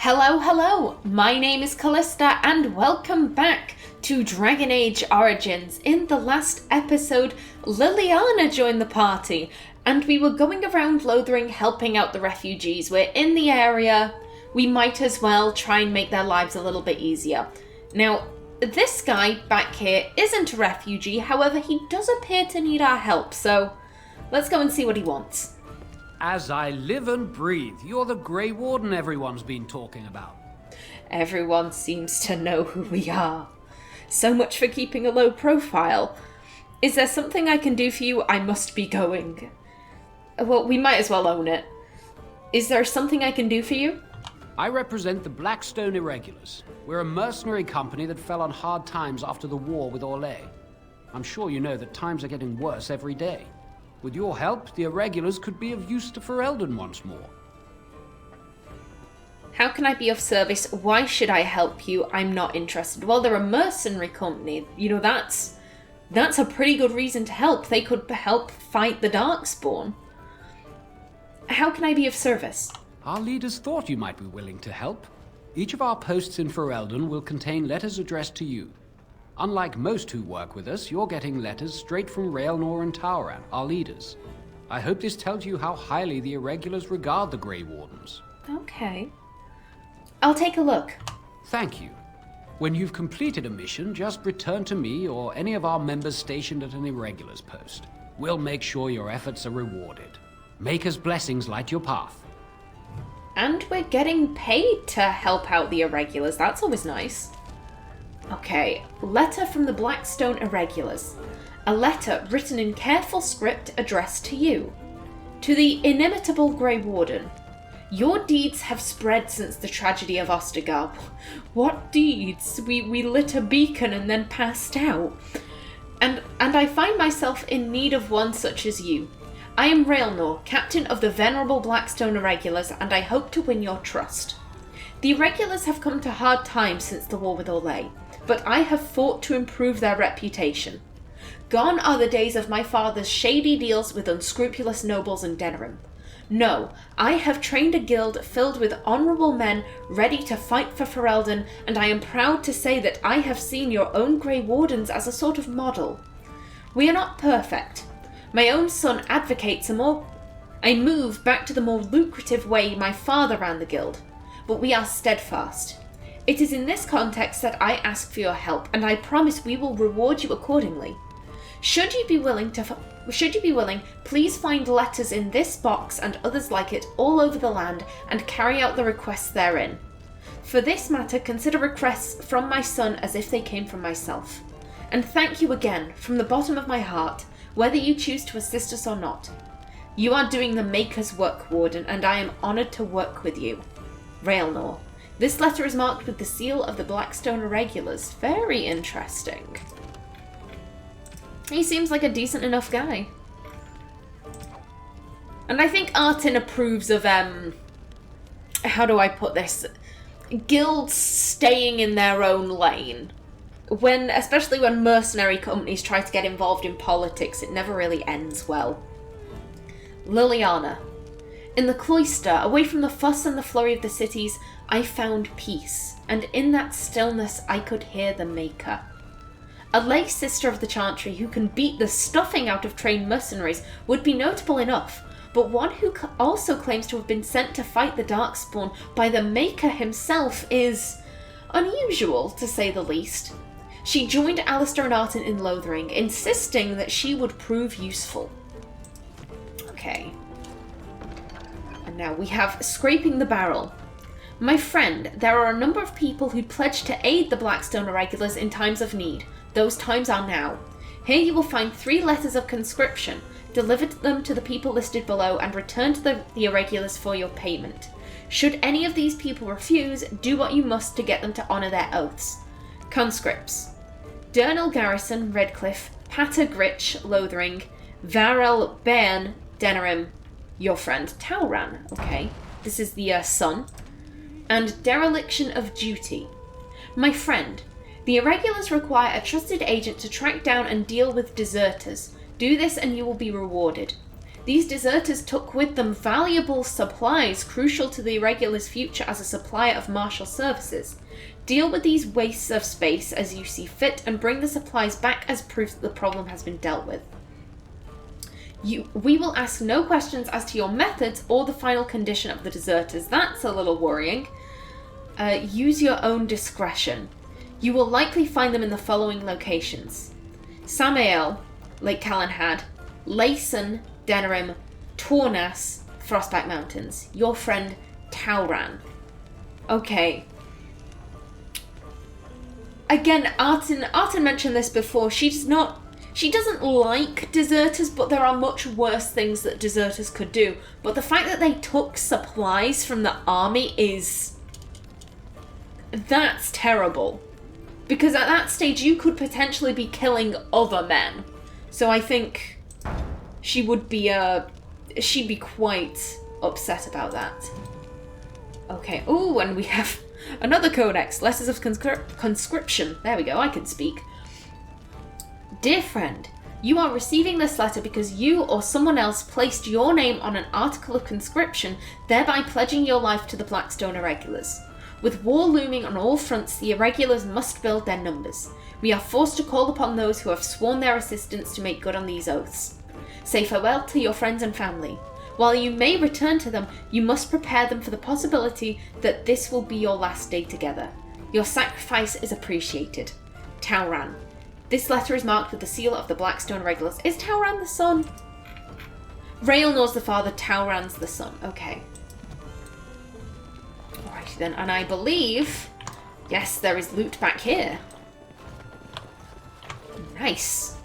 Hello, hello! My name is Callista and welcome back to Dragon Age Origins. In the last episode, Liliana joined the party and we were going around Lothering helping out the refugees. We're in the area, we might as well try and make their lives a little bit easier. Now, this guy back here isn't a refugee, however he does appear to need our help, so let's go and see what he wants. As I live and breathe, you're the Grey Warden everyone's been talking about. Everyone seems to know who we are. So much for keeping a low profile. Is there something I can do for you? I must be going. Well, we might as well own it. Is there something I can do for you? I represent the Blackstone Irregulars. We're a mercenary company that fell on hard times after the war with Orlais. I'm sure you know that times are getting worse every day. With your help, the Irregulars could be of use to Ferelden once more. How can I be of service? Why should I help you? I'm not interested. Well, they're a mercenary company. You know, that's a pretty good reason to help. They could help fight the Darkspawn. How can I be of service? Our leaders thought you might be willing to help. Each of our posts in Ferelden will contain letters addressed to you. Unlike most who work with us, you're getting letters straight from Raelnor and Tauran, our leaders. I hope this tells you how highly the Irregulars regard the Grey Wardens. Okay. I'll take a look. Thank you. When you've completed a mission, just return to me or any of our members stationed at an Irregulars post. We'll make sure your efforts are rewarded. Maker's blessings light your path. And we're getting paid to help out the Irregulars. That's always nice. Okay, letter from the Blackstone Irregulars. A letter written in careful script addressed to you. To the inimitable Grey Warden. Your deeds have spread since the tragedy of Ostergar. What deeds? We lit a beacon and then passed out. And I find myself in need of one such as you. I am Raelnor, captain of the venerable Blackstone Irregulars, and I hope to win your trust. The Irregulars have come to hard times since the war with Orlais, but I have fought to improve their reputation. Gone are the days of my father's shady deals with unscrupulous nobles in Denerim. No, I have trained a guild filled with honourable men ready to fight for Ferelden, and I am proud to say that I have seen your own Grey Wardens as a sort of model. We are not perfect. My own son advocates a move back to the more lucrative way my father ran the guild, but we are steadfast. It is in this context that I ask for your help, and I promise we will reward you accordingly. Should you be willing, please find letters in this box and others like it all over the land and carry out the requests therein. For this matter, consider requests from my son as if they came from myself. And thank you again, from the bottom of my heart, whether you choose to assist us or not. You are doing the Maker's work, Warden, and I am honoured to work with you. Raelnor. This letter is marked with the seal of the Blackstone Irregulars. Very interesting. He seems like a decent enough guy. And I think Artin approves of, how do I put this? Guilds staying in their own lane. Especially when mercenary companies try to get involved in politics, it never really ends well. Liliana. In the cloister, away from the fuss and the flurry of the cities, I found peace, and in that stillness I could hear the Maker. A lay sister of the Chantry who can beat the stuffing out of trained mercenaries would be notable enough, but one who also claims to have been sent to fight the Darkspawn by the Maker himself is unusual, to say the least. She joined Alistair and Artin in Lothering, insisting that she would prove useful. Okay. And now we have Scraping the Barrel. My friend, there are a number of people who pledged to aid the Blackstone Irregulars in times of need. Those times are now. Here you will find 3 letters of conscription. Deliver them to the people listed below and return to the Irregulars for your payment. Should any of these people refuse, do what you must to get them to honour their oaths. Conscripts. Durnell Garrison, Redcliffe, Pater Gritch, Lothering, Varel Bairn, Denerim, your friend Tauran, okay, this is the son, and Dereliction of Duty. My friend, the Irregulars require a trusted agent to track down and deal with deserters. Do this and you will be rewarded. These deserters took with them valuable supplies crucial to the Irregular's future as a supplier of martial services. Deal with these wastes of space as you see fit and bring the supplies back as proof that the problem has been dealt with. We will ask no questions as to your methods or the final condition of the deserters. That's a little worrying. Use your own discretion. You will likely find them in the following locations: Samael, Lake Calenhad, Layson, Denerim, Tornas, Frostback Mountains. Your friend, Tauran. Okay. Again, Artin mentioned this before. She doesn't like deserters, but there are much worse things that deserters could do. But the fact that they took supplies from the army that's terrible. Because at that stage, you could potentially be killing other men. So I think she'd be quite upset about that. Okay, ooh, and we have another codex, Letters of Conscription. There we go, I can speak. Dear friend, you are receiving this letter because you or someone else placed your name on an article of conscription, thereby pledging your life to the Blackstone Irregulars. With war looming on all fronts, the Irregulars must build their numbers. We are forced to call upon those who have sworn their assistance to make good on these oaths. Say farewell to your friends and family. While you may return to them, you must prepare them for the possibility that this will be your last day together. Your sacrifice is appreciated. Tauran. This letter is marked with the seal of the Blackstone Irregulars. Is Tauran the son? Raelnor's the father, Tauran's the son. Okay. Alrighty then, and I believe... Yes, there is loot back here. Nice.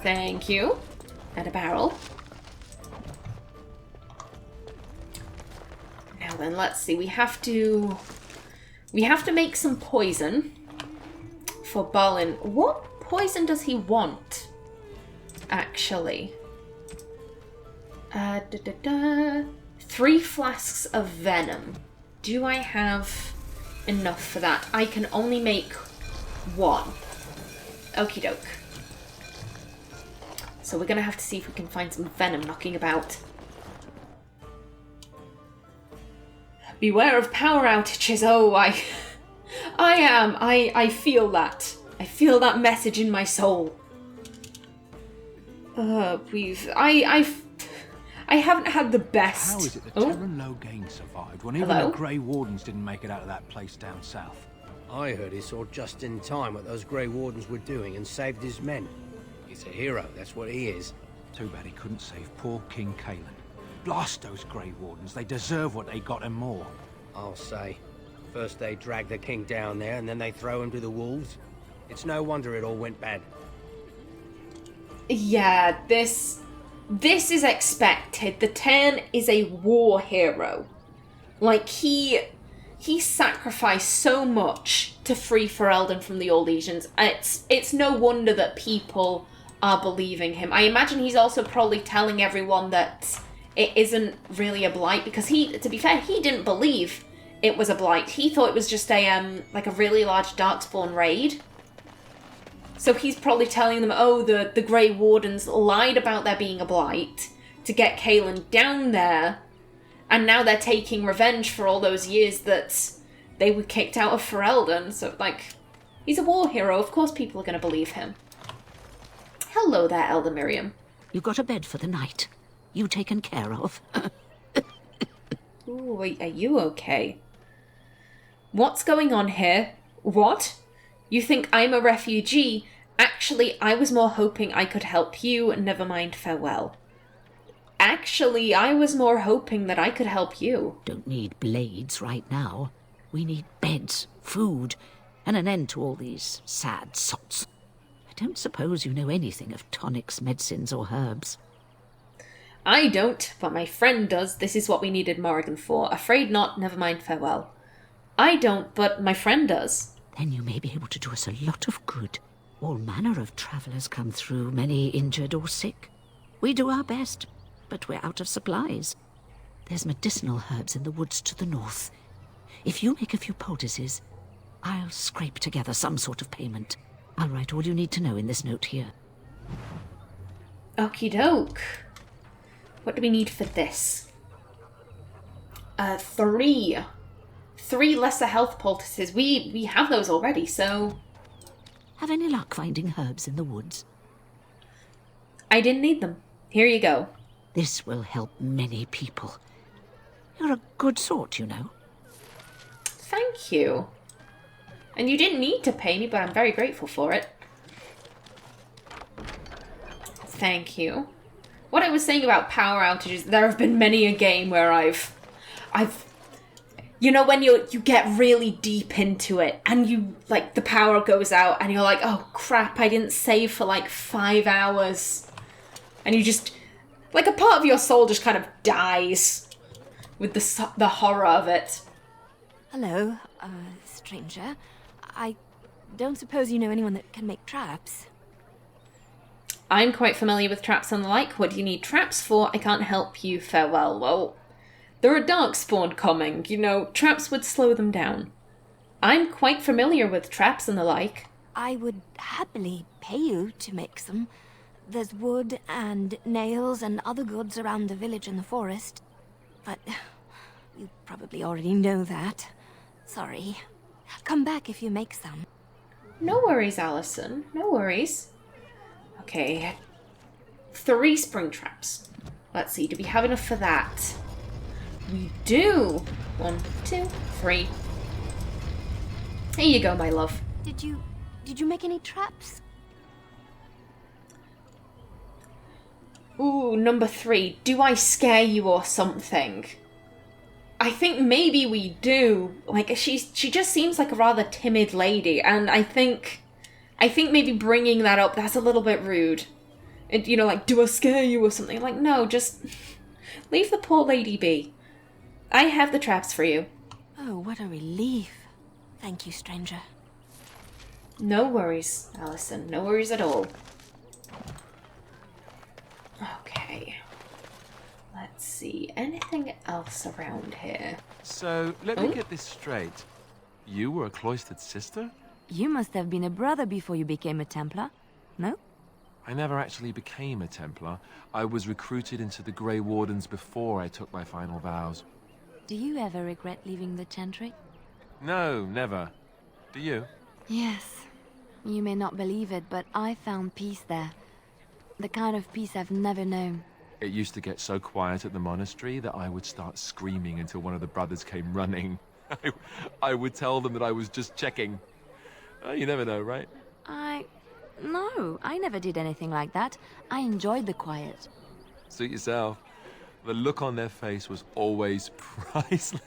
Thank you. And a barrel. Now then, let's see. We have to make some poison for Balin. What poison does he want, actually? 3 flasks of venom. Do I have enough for that? I can only make 1. Okie doke. So we're going to have to see if we can find some venom knocking about. Beware of power outages. Oh, I feel that. I feel that message in my soul. I haven't had the best. How is it that Terran Logain survived when even the Grey Wardens didn't make it out of that place down south? I heard he saw just in time what those Grey Wardens were doing and saved his men. He's a hero, that's what he is. Too bad he couldn't save poor King Kaelin. Blast those Grey Wardens, they deserve what they got and more. I'll say. First they drag the king down there and then they throw him to the wolves. It's no wonder it all went bad. Yeah, this is expected. The Tern is a war hero. Like, he sacrificed so much to free Ferelden from the Old Legions. It's no wonder that people are believing him. I imagine he's also probably telling everyone that it isn't really a blight, because to be fair, he didn't believe it was a blight. He thought it was just a really large Darkspawn raid. So he's probably telling them, oh, the Grey Wardens lied about there being a blight to get Kaelin down there, and now they're taking revenge for all those years that they were kicked out of Ferelden. So, he's a war hero. Of course people are going to believe him. Hello there, Elder Miriam. You got a bed for the night. You taken care of. Ooh, are you okay? What's going on here? What? You think I'm a refugee? Actually, I was more hoping I could help you, never mind farewell. Actually, I was more hoping that I could help you. Don't need blades right now. We need beds, food, and an end to all these sad sots. I don't suppose you know anything of tonics, medicines, or herbs. I don't, but my friend does. This is what we needed Morrigan for. Afraid not, never mind farewell. I don't, but my friend does. Then you may be able to do us a lot of good. All manner of travellers come through, many injured or sick. We do our best, but we're out of supplies. There's medicinal herbs in the woods to the north. If you make a few poultices, I'll scrape together some sort of payment. I'll write all you need to know in this note here. Okie doke. What do we need for this? 3. 3 lesser health poultices. We have those already, so... Have any luck finding herbs in the woods? I didn't need them. Here you go. This will help many people. You're a good sort, you know. Thank you. And you didn't need to pay me, but I'm very grateful for it. Thank you. What I was saying about power outages, there have been many a game where I've you know, when you get really deep into it and you, like, the power goes out and you're like, oh crap, I didn't save for like 5 hours. And you just, like, a part of your soul just kind of dies with the horror of it. Hello, stranger. I don't suppose you know anyone that can make traps? I'm quite familiar with traps and the like. What do you need traps for? I can't help you. Farewell. Well, there are darkspawn coming. You know, traps would slow them down. I'm quite familiar with traps and the like. I would happily pay you to make some. There's wood and nails and other goods around the village and the forest. But you probably already know that. Sorry. Come back if you make some. No worries, Alison. No worries. Okay. 3 spring traps. Let's see, do we have enough for that? We do! 1, 2, 3. Here you go, my love. Did you make any traps? Ooh, number 3. Do I scare you or something? I think maybe we do. Like, she just seems like a rather timid lady, and I think maybe bringing that up, that's a little bit rude. And, you know, like, do I scare you or something? Like, no, just leave the poor lady be. I have the traps for you. Oh, what a relief. Thank you, stranger. No worries, Alison. No worries at all. Okay. Let's see. Anything else around here? So, let me get this straight. You were a cloistered sister? You must have been a brother before you became a Templar, no? I never actually became a Templar. I was recruited into the Grey Wardens before I took my final vows. Do you ever regret leaving the Chantry? No, never. Do you? Yes. You may not believe it, but I found peace there. The kind of peace I've never known. It used to get so quiet at the monastery that I would start screaming until one of the brothers came running. I would tell them that I was just checking. Oh, you never know, right? No, I never did anything like that. I enjoyed the quiet. Suit yourself. The look on their face was always priceless.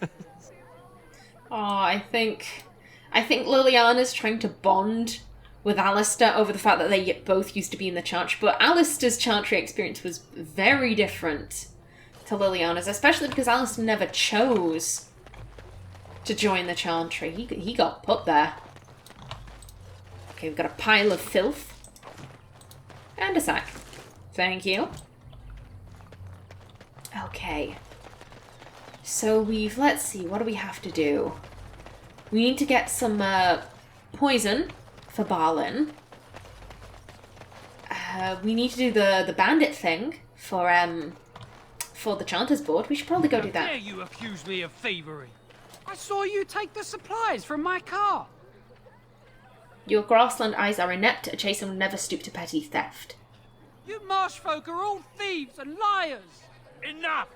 Oh, I think Liliana's trying to bond with Alistair over the fact that they both used to be in the Chantry, but Alistair's Chantry experience was very different to Liliana's, especially because Alistair never chose to join the Chantry. He got put there. Okay, we've got a pile of filth. And a sack. Thank you. Okay. So let's see, what do we have to do? We need to get some poison for Balin. We need to do the bandit thing for the Chanter's Board. We should probably go do that. How dare you accuse me of thievery? I saw you take the supplies from my car. Your grassland eyes are inept. A chaser will never stoop to petty theft. You marsh folk are all thieves and liars. Enough!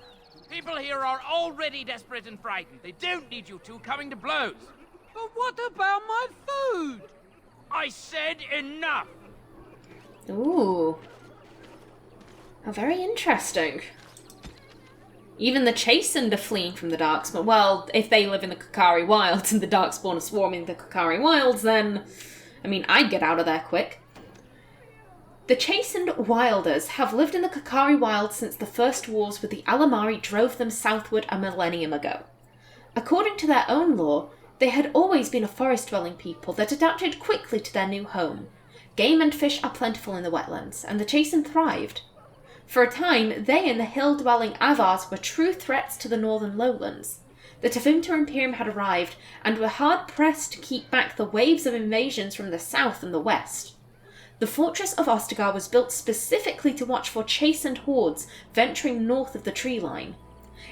People here are already desperate and frightened. They don't need you two coming to blows. But what about my food? I said enough! Ooh. Oh, very interesting. Even the Chastened are fleeing from the Darkspawn. Well, if they live in the Qunari Wilds and the Darkspawn are swarming the Qunari Wilds, then... I mean, I'd get out of there quick. The Chastened Wilders have lived in the Qunari Wilds since the first wars with the Alamari drove them southward a millennium ago. According to their own lore, they had always been a forest-dwelling people that adapted quickly to their new home. Game and fish are plentiful in the wetlands, and the Chastened thrived. For a time, they and the hill-dwelling Avars were true threats to the northern lowlands. The Tevinter Imperium had arrived, and were hard-pressed to keep back the waves of invasions from the south and the west. The fortress of Ostagar was built specifically to watch for chastened hordes venturing north of the tree line.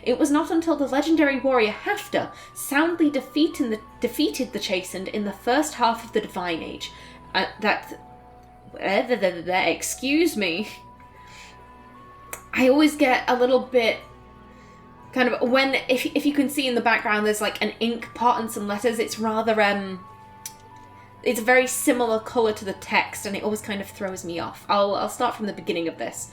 It was not until the legendary warrior Hafter soundly defeated the chastened in the first half of the Divine Age excuse me. I always get a little bit kind of when if you can see in the background there's like an ink pot and some letters. It's rather it's a very similar colour to the text, and it always kind of throws me off. I'll start from the beginning of this.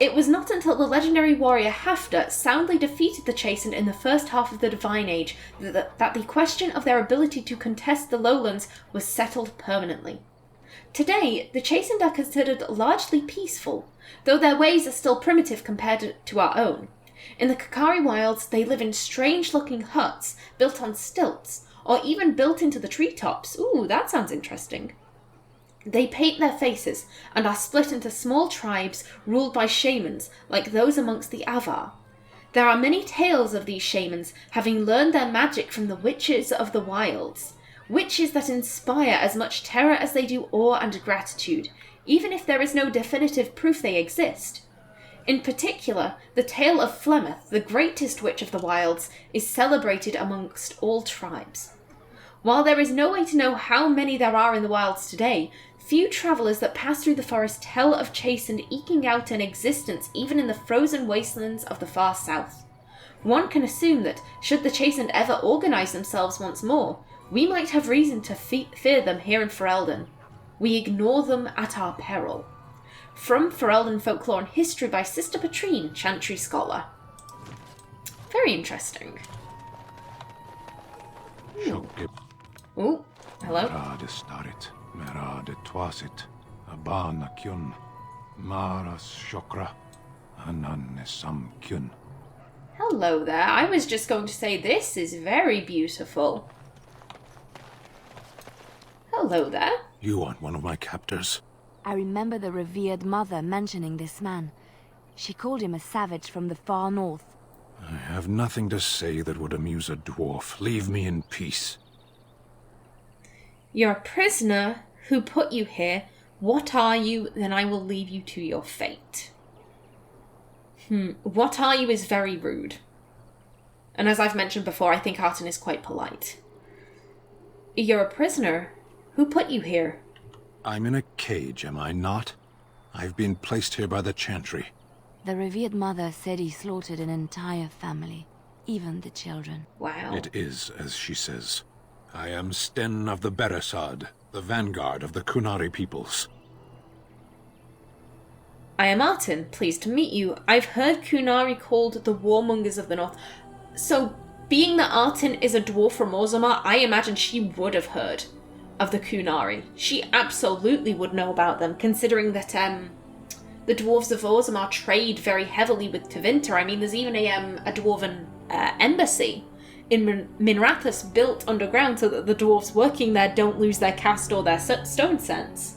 It was not until the legendary warrior Hafter soundly defeated the Chastened in the first half of the Divine Age that the question of their ability to contest the lowlands was settled permanently. Today, the Chastened are considered largely peaceful, though their ways are still primitive compared to our own. In the Qunari wilds, they live in strange-looking huts built on stilts, or even built into the treetops. Ooh, that sounds interesting. They paint their faces and are split into small tribes ruled by shamans like those amongst the Avar. There are many tales of these shamans having learned their magic from the witches of the wilds, witches that inspire as much terror as they do awe and gratitude, even if there is no definitive proof they exist. In particular, the tale of Flemeth, the greatest witch of the wilds, is celebrated amongst all tribes. While there is no way to know how many there are in the wilds today, few travellers that pass through the forest tell of Chastened eking out an existence even in the frozen wastelands of the far south. One can assume that, should the Chastened ever organise themselves once more, we might have reason to fear them here in Ferelden. We ignore them at our peril. From Ferelden Folklore and History by Sister Patrine, Chantry Scholar. Very interesting. Ooh, hello. Hello there. I was just going to say this is very beautiful. Hello there. You aren't one of my captors. I remember the revered mother mentioning this man. She called him a savage from the far north. I have nothing to say that would amuse a dwarf. Leave me in peace. You're a prisoner. Who put you here? What are you? Then I will leave you to your fate. What are you is very rude. And as I've mentioned before, I think Artin is quite polite. You're a prisoner. Who put you here? I'm in a cage, am I not? I've been placed here by the Chantry. The revered mother said he slaughtered an entire family, even the children. Wow. It is as she says. I am Sten of the Beresad, the vanguard of the Qunari peoples. I am Artin, pleased to meet you. I've heard Qunari called the Warmongers of the North. So, being that Artin is a dwarf from Orzammar, I imagine she would have heard of the Qunari. She absolutely would know about them, considering that the dwarves of Orzammar trade very heavily with Tevinter. I mean, there's even a dwarven embassy in Minrathous built underground so that the dwarves working there don't lose their caste or their stone sense.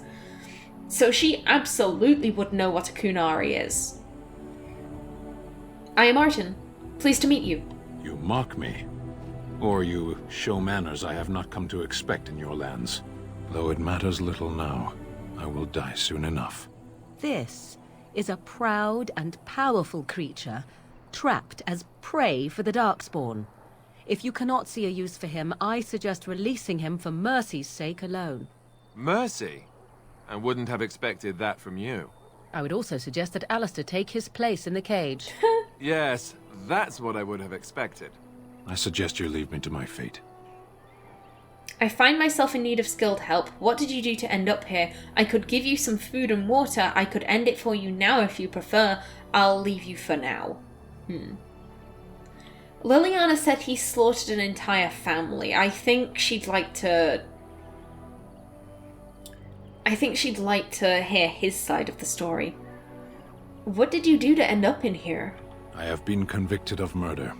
So she absolutely would know what a Qunari is. I am Artin. Pleased to meet you. You mock me. Or you show manners I have not come to expect in your lands. Though it matters little now, I will die soon enough. This is a proud and powerful creature, trapped as prey for the Darkspawn. If you cannot see a use for him, I suggest releasing him for mercy's sake alone. Mercy? I wouldn't have expected that from you. I would also suggest that Alistair take his place in the cage. Yes, that's what I would have expected. I suggest you leave me to my fate. I find myself in need of skilled help. What did you do to end up here? I could give you some food and water. I could end it for you now if you prefer. I'll leave you for now. Liliana said he slaughtered an entire family. I think she'd like to hear his side of the story. What did you do to end up in here? I have been convicted of murder.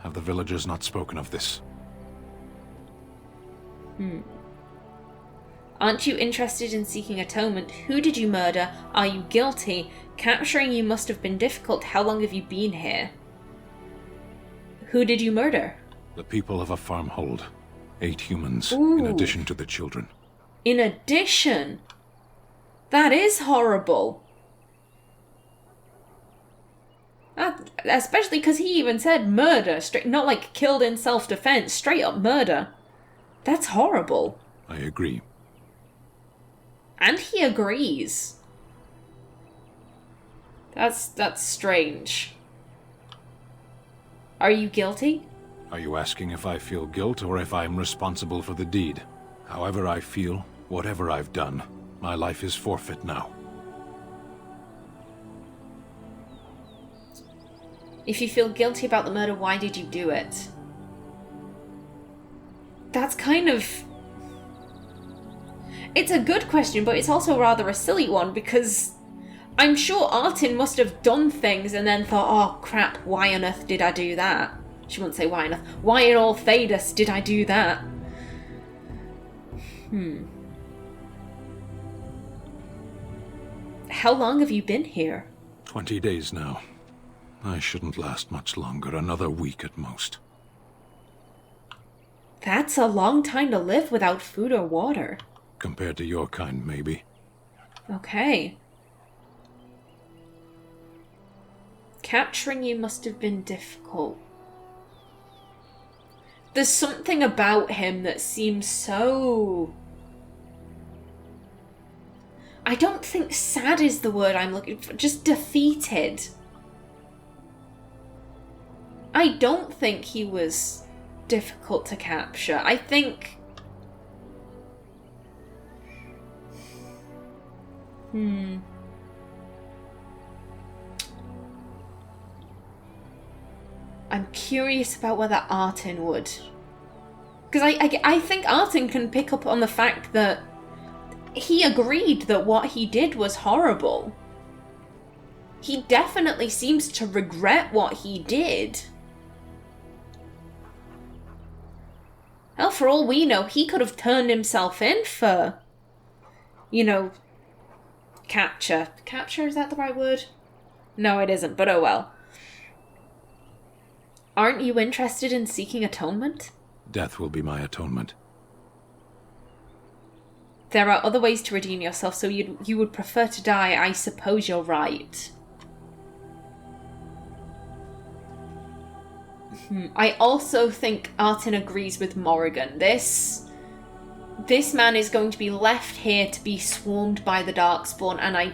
Have the villagers not spoken of this? Aren't you interested in seeking atonement? Who did you murder? Are you guilty? Capturing you must have been difficult. How long have you been here? Who did you murder? The people of a farmhold. 8 humans, Ooh. in addition to the children. In addition? That is horrible. Especially because he even said murder, straight, not like killed in self-defense, straight up murder. That's horrible. I agree. And he agrees. That's strange. Are you guilty? Are you asking if I feel guilt or if I'm responsible for the deed? However I feel, whatever I've done, my life is forfeit now. If you feel guilty about the murder, why did you do it? That's kind of... It's a good question, but it's also rather a silly one, because I'm sure Artin must have done things and then thought, oh crap, why on earth did I do that? She wouldn't say why on earth. Why in all Thedas did I do that? How long have you been here? 20 days now. I shouldn't last much longer, another week at most. That's a long time to live without food or water. Compared to your kind, maybe. Okay. Capturing you must have been difficult. There's something about him that seems so... I don't think sad is the word I'm looking for, just defeated. I don't think he was difficult to capture. I think... I'm curious about whether Artin would. Because I think Artin can pick up on the fact that he agreed that what he did was horrible. He definitely seems to regret what he did. Hell, for all we know, he could have turned himself in for, you know, capture. Capture, is that the right word? No, it isn't, but oh well. Aren't you interested in seeking atonement? Death will be my atonement. There are other ways to redeem yourself, so you would prefer to die. I suppose you're right. I also think Artin agrees with Morrigan. This man is going to be left here to be swarmed by the Darkspawn, and I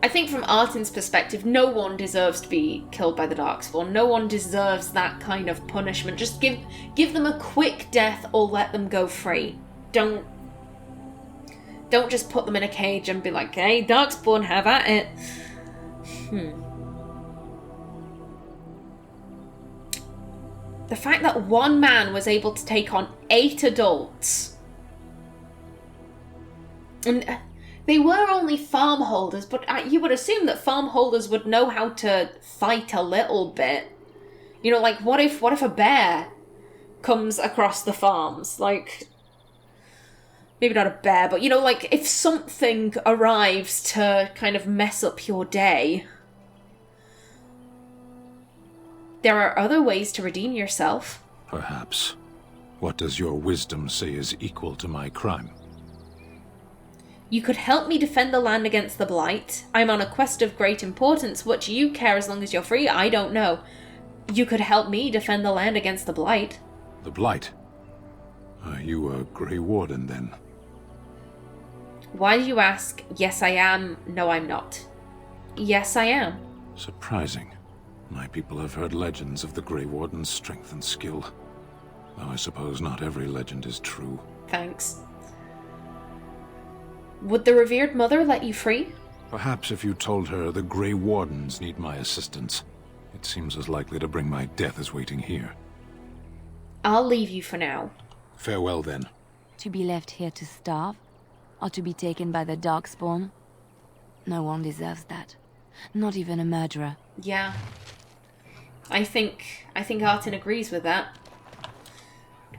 think from Artin's perspective, no one deserves to be killed by the Darkspawn. No one deserves that kind of punishment. Just give them a quick death or let them go free. Don't just put them in a cage and be like, hey, Darkspawn, have at it. The fact that one man was able to take on 8 adults. And they were only farm holders, but you would assume that farm holders would know how to fight a little bit. You know, like, what if a bear comes across the farms? Like, maybe not a bear, but, you know, like, if something arrives to kind of mess up your day, there are other ways to redeem yourself. Perhaps. What does your wisdom say is equal to my crime? You could help me defend the land against the Blight. I'm on a quest of great importance. What do you care as long as you're free? I don't know. You could help me defend the land against the Blight. The Blight? Are you a Grey Warden, then? Why do you ask? Yes, I am. No, I'm not. Yes, I am. Surprising. My people have heard legends of the Grey Warden's strength and skill. Though I suppose not every legend is true. Thanks. Would the revered mother let you free? Perhaps if you told her the Grey Wardens need my assistance. It seems as likely to bring my death as waiting here. I'll leave you for now. Farewell, then. To be left here to starve? Or to be taken by the Darkspawn? No one deserves that. Not even a murderer. Yeah. I think Artin agrees with that.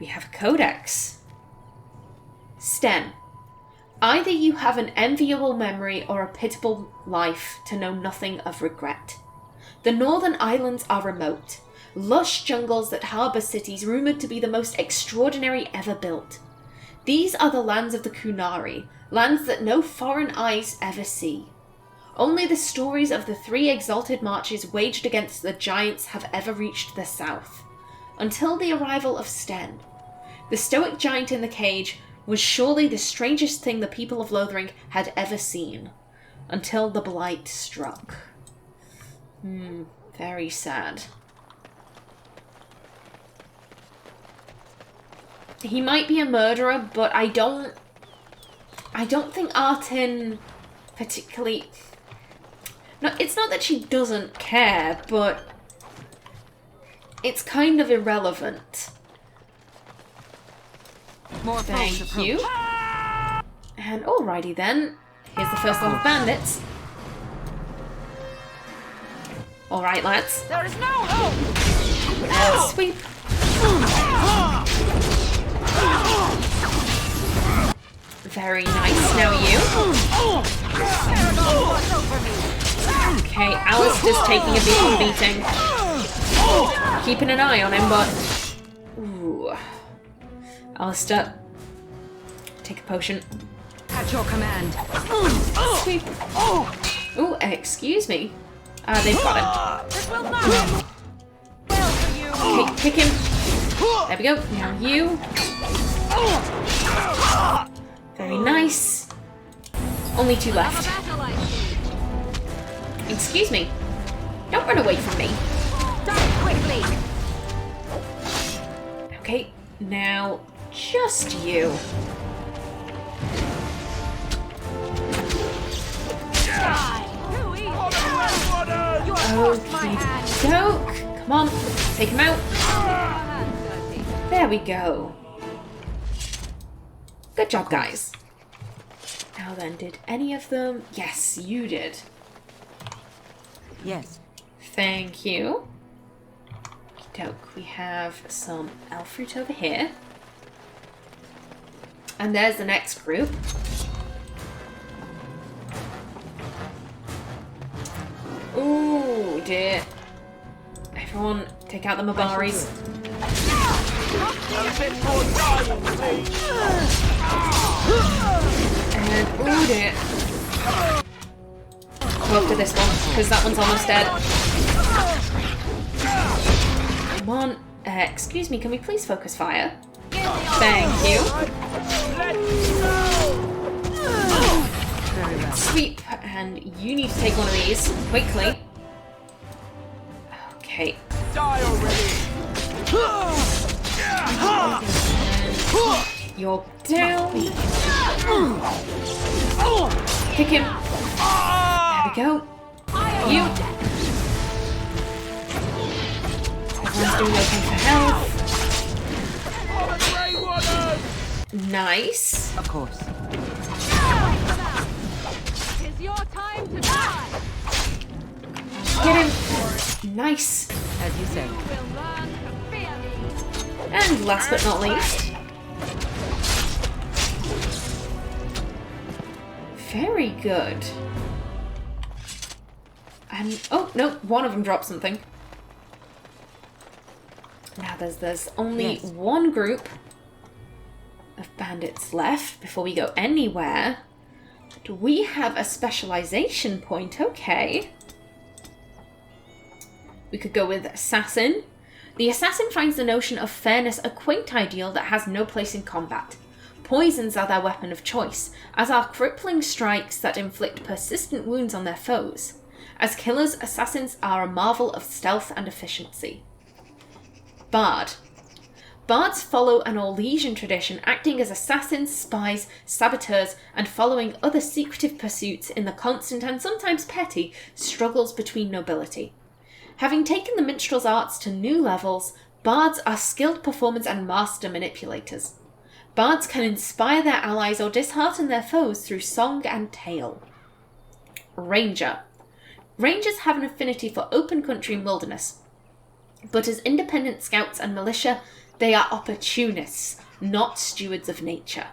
We have a codex. Sten. Either you have an enviable memory or a pitiable life to know nothing of regret. The northern islands are remote, lush jungles that harbour cities rumoured to be the most extraordinary ever built. These are the lands of the Qunari, lands that no foreign eyes ever see. Only the stories of the 3 exalted marches waged against the giants have ever reached the south. Until the arrival of Sten. The stoic giant in the cage was surely the strangest thing the people of Lothering had ever seen. Until the blight struck. Very sad. He might be a murderer, but I don't think Artin particularly... No, it's not that she doesn't care, but it's kind of irrelevant. More Thank you. And alrighty then, here's the first lot of bandits. Alright, lads. There is no hope! And sweep. Very nice. Now you. Okay, Alistair's taking a beating. Keeping an eye on him, but... Ooh. Alistair. Take a potion. At your command. Sweep. Ooh, excuse me. They've got him. This will not end well for you! Okay, kick him. There we go. Now you. Very nice. Only 2 left. Excuse me. Don't run away from me. Die quickly. Okay, now just you. Okie doke. Come on, take him out. There we go. Good job, guys. Now then, did any of them... Yes, you did. Yes. Thank you. Doke. We have some elf fruit over here. And there's the next group. Ooh, dear. Everyone, take out the Mabaris. And, ooh, dear. Go up to this one, because that one's almost dead. Come on. Excuse me, can we please focus fire? Thank you. Sweep, and you need to take one of these quickly. Okay. Die already! You're down. Kick him. There we go. You. Everyone's doing okay for health. Nice. Of course. It's your time to die! Get him. Nice. As you say. You will learn to fear me! And last but not least. Very good. And oh no, one of them dropped something. Now there's only one group of bandits left before we go anywhere. Do we have a specialization point? Okay. We could go with assassin. The assassin finds the notion of fairness a quaint ideal that has no place in combat. Poisons are their weapon of choice, as are crippling strikes that inflict persistent wounds on their foes. As killers, assassins are a marvel of stealth and efficiency. Bard. Bards follow an Orlesian tradition, acting as assassins, spies, saboteurs, and following other secretive pursuits in the constant and sometimes petty struggles between nobility. Having taken the minstrel's arts to new levels, bards are skilled performers and master manipulators. Bards can inspire their allies or dishearten their foes through song and tale. Ranger. Rangers have an affinity for open country and wilderness, but as independent scouts and militia, they are opportunists, not stewards of nature.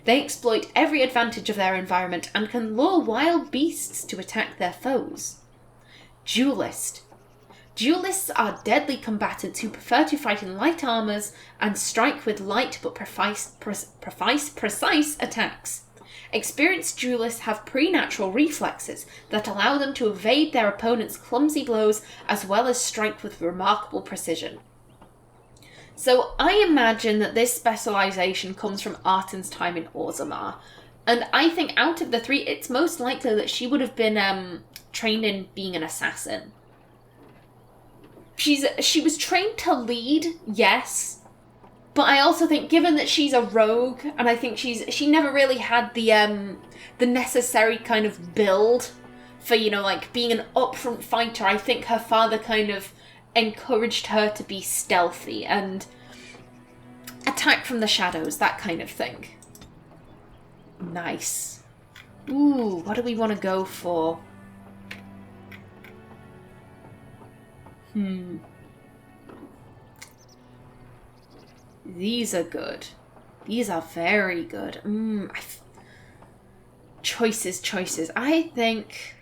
They exploit every advantage of their environment and can lure wild beasts to attack their foes. Duelist. Duelists are deadly combatants who prefer to fight in light armors and strike with light but precise attacks. Experienced duelists have preternatural reflexes that allow them to evade their opponent's clumsy blows as well as strike with remarkable precision. So I imagine that this specialization comes from Artin's time in Orzammar. And I think out of the three, it's most likely that she would have been trained in being an assassin. She was trained to lead, yes. But I also think, given that she's a rogue, and I think she never really had the necessary kind of build for, you know, like being an upfront fighter. I think her father kind of encouraged her to be stealthy and attack from the shadows, that kind of thing. Nice. Ooh, what do we want to go for? These are good. These are very good. Choices. I think...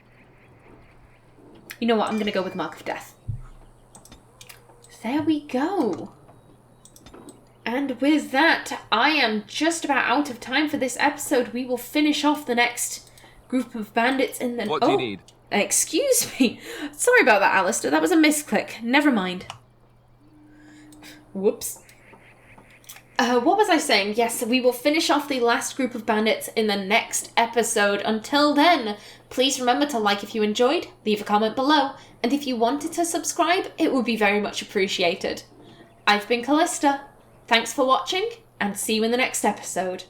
You know what? I'm going to go with Mark of Death. There we go. And with that, I am just about out of time for this episode. We will finish off the next group of bandits in the... What do you need? Excuse me. Sorry about that, Alistair. That was a misclick. Never mind. Whoops. What was I saying? Yes, we will finish off the last group of bandits in the next episode. Until then, please remember to like if you enjoyed, leave a comment below, and if you wanted to subscribe, it would be very much appreciated. I've been Callista. Thanks for watching, and see you in the next episode.